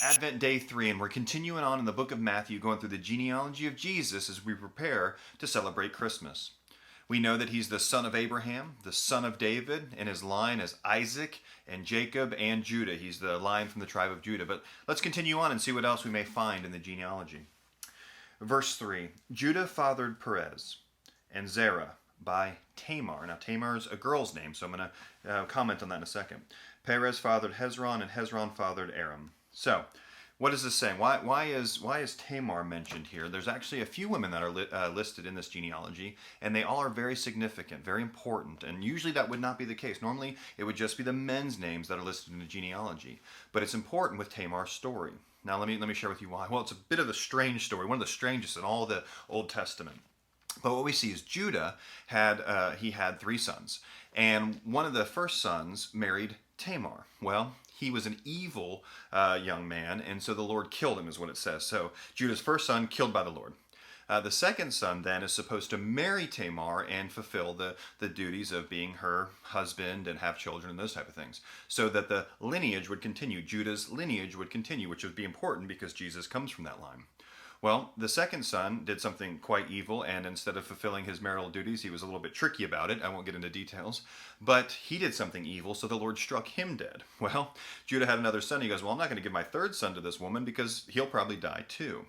Advent Day 3, and we're continuing on in the book of Matthew, going through the genealogy of Jesus as we prepare to celebrate Christmas. We know that he's the son of Abraham, the son of David, and his line is Isaac and Jacob and Judah. He's the line from the tribe of Judah. But let's continue on and see what else we may find in the genealogy. Verse 3, Judah fathered Perez and Zerah by Tamar. Now, Tamar is a girl's name, so I'm going to comment on that in a second. Perez fathered Hezron, and Hezron fathered Aram. So, what is this saying? Why is Tamar mentioned here? There's actually a few women that are listed in this genealogy, and they all are very significant, very important. And usually that would not be the case. Normally, it would just be the men's names that are listed in the genealogy. But it's important with Tamar's story. Now, let me share with you why. Well, it's a bit of a strange story, one of the strangest in all the Old Testament. But what we see is Judah had 3 sons, and one of the first sons married Tamar. Well, he was an evil young man, and so the Lord killed him, is what it says. So Judah's first son killed by the Lord. The second son then is supposed to marry Tamar and fulfill the duties of being her husband and have children and those type of things, so that the lineage would continue. Judah's lineage would continue, which would be important because Jesus comes from that line. Well, the second son did something quite evil, and instead of fulfilling his marital duties, he was a little bit tricky about it. I won't get into details, but he did something evil, so the Lord struck him dead. Well, Judah had another son. He goes, well, I'm not going to give my third son to this woman because he'll probably die too.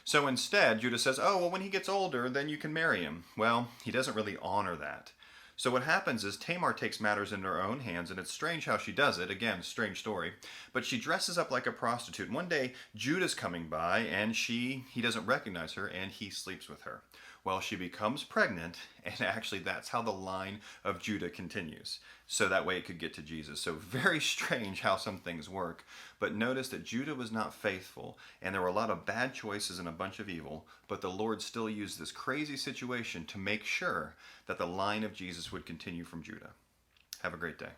So instead, Judah says, oh, well, when he gets older, then you can marry him. Well, he doesn't really honor that. So what happens is Tamar takes matters into her own hands, and it's strange how she does it. Again, strange story. But she dresses up like a prostitute. One day, Judah's coming by, and he doesn't recognize her, and he sleeps with her. Well, she becomes pregnant, and actually that's how the line of Judah continues. So that way it could get to Jesus. So very strange how some things work. But notice that Judah was not faithful, and there were a lot of bad choices and a bunch of evil, but the Lord still used this crazy situation to make sure that the line of Jesus would continue from Judah. Have a great day.